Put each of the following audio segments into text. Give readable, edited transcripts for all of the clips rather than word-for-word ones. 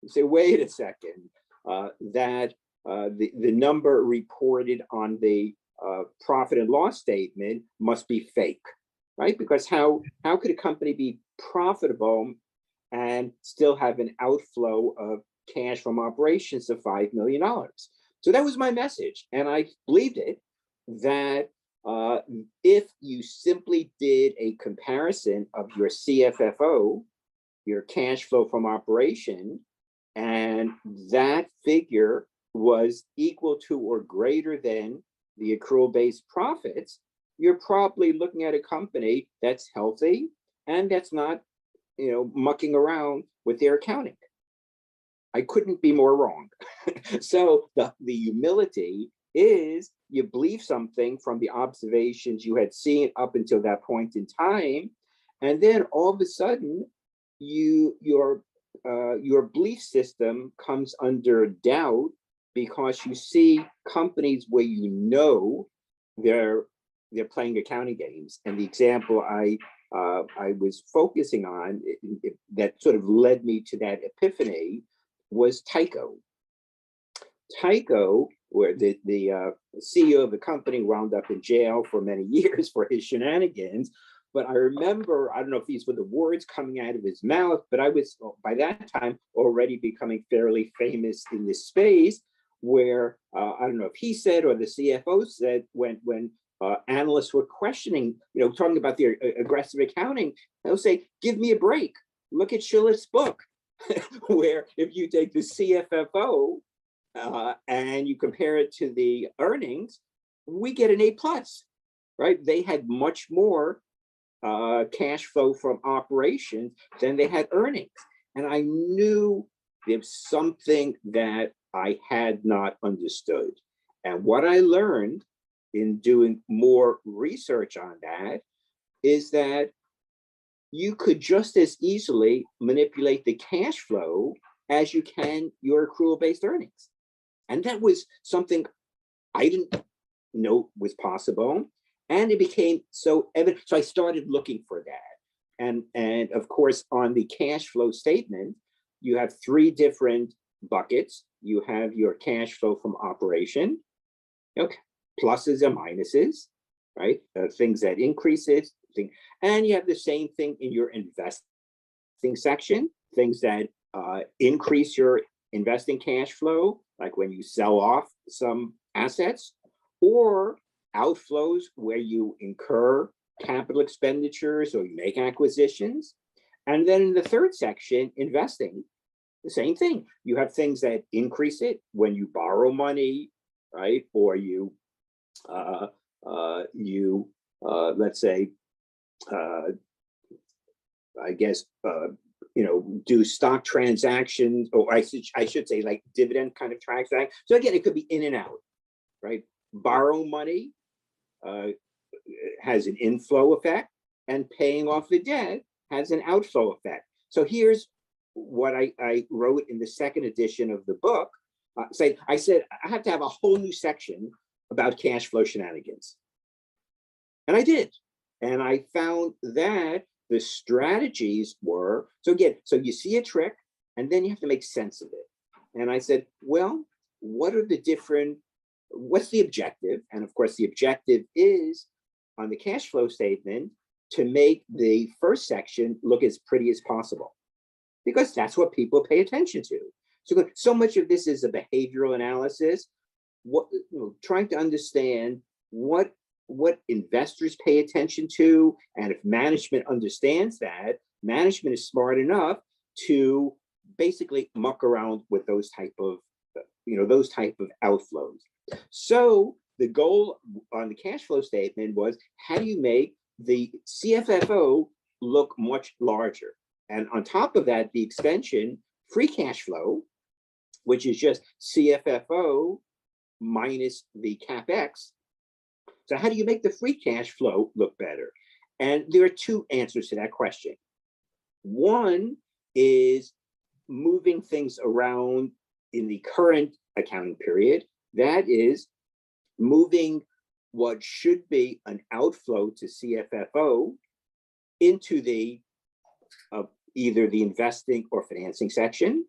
You say, wait a second, the number reported on the profit and loss statement must be fake, right? Because how could a company be profitable and still have an outflow of cash from operations of $5 million? So that was my message. And I believed it, that if you simply did a comparison of your CFFO, your cash flow from operation, and that figure was equal to or greater than the accrual-based profits, you're probably looking at a company that's healthy and that's not, mucking around with their accounting. I couldn't be more wrong. So the humility is you believe something from the observations you had seen up until that point in time, and then all of a sudden, your belief system comes under doubt because you see companies where they're playing accounting games. And the example I was focusing on that sort of led me to that epiphany was Tyco. Tyco, where the CEO of the company wound up in jail for many years for his shenanigans. But I remember, I don't know if these were the words coming out of his mouth, but I was by that time already becoming fairly famous in this space, where I don't know if he said or the CFO said when analysts were questioning, talking about their aggressive accounting, they'll say, "Give me a break. Look at Schilit's book," where if you take the CFFO and you compare it to the earnings, we get an A+, right? They had much more cash flow from operations than they had earnings. And I knew there's something that I had not understood. And what I learned in doing more research on that is that you could just as easily manipulate the cash flow as you can your accrual-based earnings. And that was something I didn't know was possible. And it became so evident. So I started looking for that. And of course, on the cash flow statement, you have three different buckets. You have your cash flow from operation, pluses and minuses, right? Things that increase it. And you have the same thing in your investing section, things that increase your investing cash flow, like when you sell off some assets, or outflows where you incur capital expenditures or you make acquisitions. And then in the third section, investing, the same thing. You have things that increase it when you borrow money, right? Or you, let's say, I guess, do stock transactions, or I should say like dividend kind of transactions. So again, it could be in and out, right? Borrow money has an inflow effect, and paying off the debt has an outflow effect. So here's what I wrote in the second edition of the book. I said, I have to have a whole new section about cash flow shenanigans. And I did. And I found that the strategies were, so you see a trick, and then you have to make sense of it. And I said, well, what's the objective? And of course, the objective is on the cash flow statement to make the first section look as pretty as possible, because that's what people pay attention to. So much of this is a behavioral analysis, trying to understand what investors pay attention to, and if management understands that, management is smart enough to basically muck around with those type of outflows. So the goal on the cash flow statement was, how do you make the CFFO look much larger? And on top of that, the extension, free cash flow, which is just CFFO minus the CapEx. So how do you make the free cash flow look better? And there are two answers to that question. One is moving things around in the current accounting period. That is moving what should be an outflow to CFFO into the either the investing or financing section,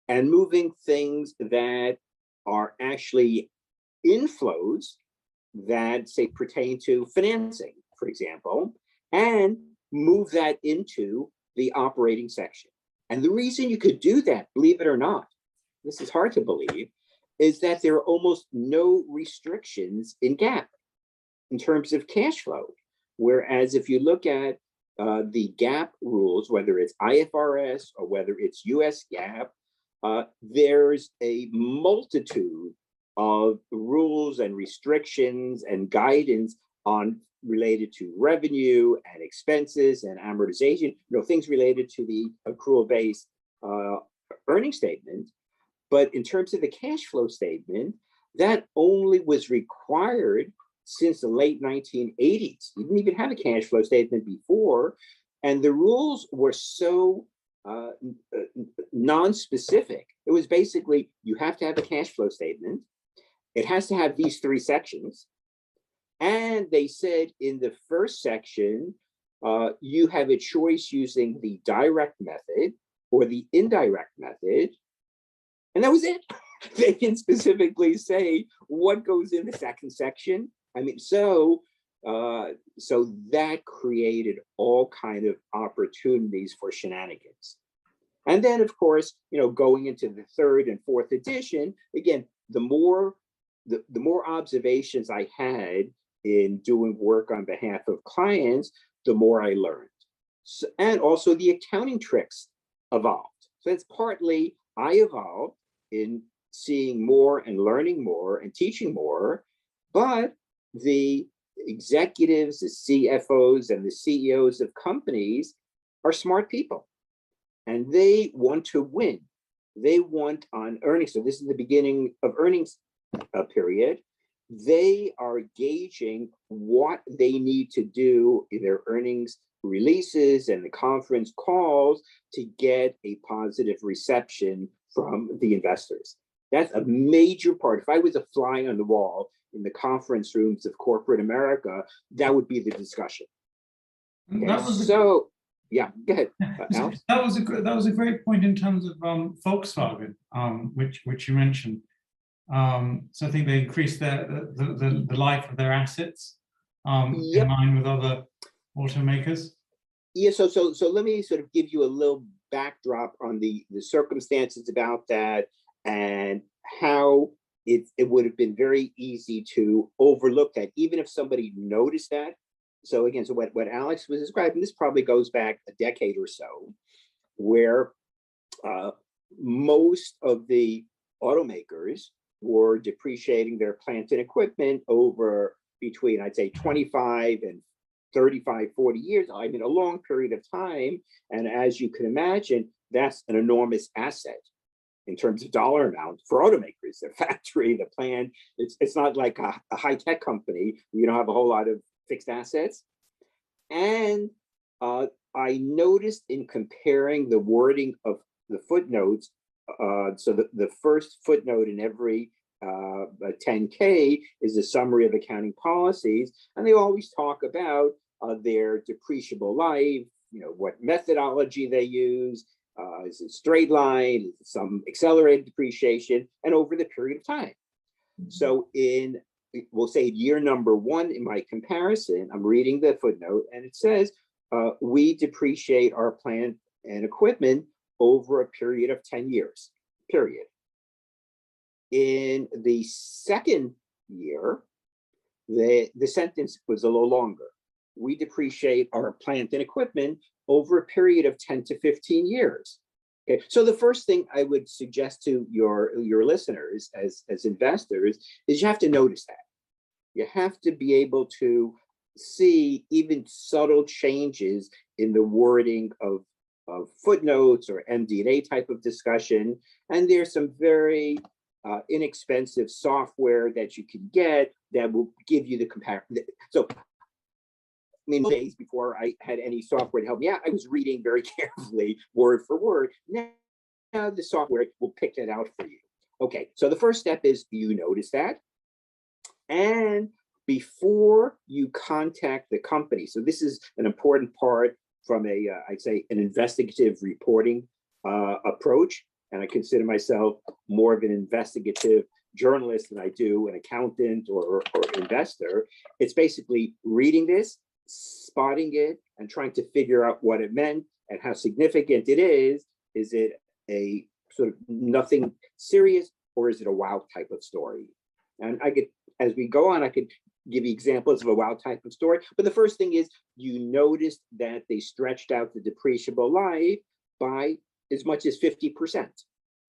and moving things that are actually inflows that, say, pertain to financing, for example, and move that into the operating section. And the reason you could do that, believe it or not, this is hard to believe, is that there are almost no restrictions in GAAP in terms of cash flow. Whereas if you look at the GAAP rules, whether it's IFRS or whether it's US GAAP, there's a multitude of rules and restrictions and guidance on related to revenue and expenses and amortization, things related to the accrual-based earning statement. But in terms of the cash flow statement, that only was required since the late 1980s. You didn't even have a cash flow statement before, and the rules were so non-specific. It was basically, you have to have a cash flow statement. It has to have these three sections. And they said in the first section, you have a choice using the direct method or the indirect method. And that was it. They didn't specifically say what goes in the second section. I mean, so that created all kind of opportunities for shenanigans. And then, of course, going into the third and fourth edition, again, the more observations I had in doing work on behalf of clients, the more I learned. So, and also the accounting tricks evolved. So it's partly I evolved in seeing more and learning more and teaching more, but the executives, the CFOs, and the CEOs of companies are smart people, and they want to win. They want on earnings. So this is the beginning of earnings period. They are gauging what they need to do in their earnings releases and the conference calls to get a positive reception from the investors. That's a major part. If I was a fly on the wall in the conference rooms of corporate America, that would be the discussion. Okay, yeah, go ahead, Alex. That was a great point in terms of Volkswagen, which you mentioned. So I think they increased the life of their assets Yep. in line with other automakers. Yeah, so let me sort of give you a little backdrop on the circumstances about that and how it would have been very easy to overlook that, even if somebody noticed that. So again, so what Alex was describing, this probably goes back a decade or so, where most of the automakers were depreciating their plant and equipment over between, I'd say, 25 and 35, 40 years. I mean, a long period of time. And as you can imagine, that's an enormous asset in terms of dollar amount for automakers. Their factory, the plant, it's not like a high-tech company. You don't have a whole lot of fixed assets. And I noticed in comparing the wording of the footnotes, so the first footnote in every 10K is a summary of accounting policies, and they always talk about their depreciable life, what methodology they use, is it straight line, is it some accelerated depreciation, and over the period of time. So in, we'll say year number one in my comparison, I'm reading the footnote, and it says, we depreciate our plant and equipment over a period of 10 years, period. In the second year, the sentence was a little longer. We depreciate our plant and equipment over a period of 10 to 15 years. Okay, so the first thing I would suggest to your listeners as investors is you have to notice that. You have to be able to see even subtle changes in the wording of footnotes or MD&A type of discussion. And there's some very inexpensive software that you can get that will give you the comparison. So, I mean, days before I had any software to help me out, I was reading very carefully, word for word. Now the software will pick that out for you. Okay, so the first step is you notice that. And before you contact the company, so this is an important part from I'd say, an investigative reporting approach. and I consider myself more of an investigative journalist than I do an accountant or investor. It's basically reading this, spotting it, and trying to figure out what it meant and how significant it is. Is it a sort of nothing serious, or is it a wow type of story? And I could, as we go on, I could give you examples of a wow type of story. But the first thing is, you noticed that they stretched out the depreciable life by as much as 50%,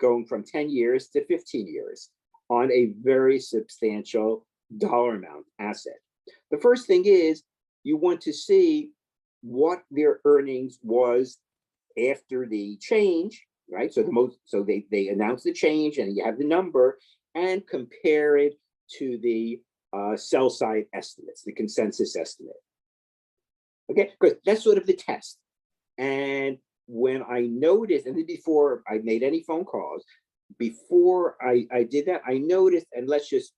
going from 10 years to 15 years on a very substantial dollar amount asset. The first thing is, you want to see what their earnings was after the change, right? So they announce the change and you have the number, and compare it to the sell side estimates, the consensus estimate. Okay, because that's sort of the test. And when I noticed, and then before I made any phone calls, before I did that, I noticed, and let's just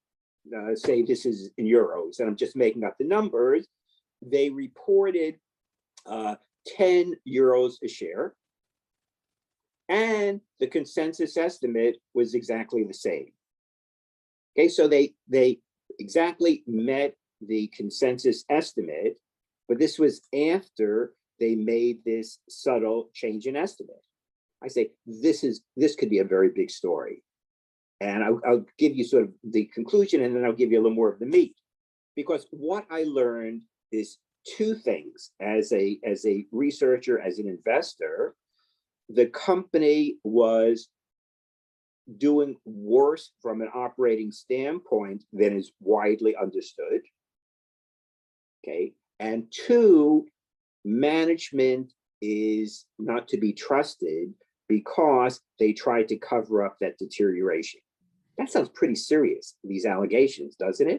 say this is in euros, and I'm just making up the numbers, they reported 10 euros a share, and the consensus estimate was exactly the same. Okay, so they exactly met the consensus estimate, but this was after they made this subtle change in estimate. I say, this could be a very big story. And I'll give you sort of the conclusion, and then I'll give you a little more of the meat. Because what I learned is two things as a researcher, as an investor. The company was doing worse from an operating standpoint than is widely understood. Okay. And two, management is not to be trusted because they tried to cover up that deterioration. That sounds pretty serious, these allegations, doesn't it?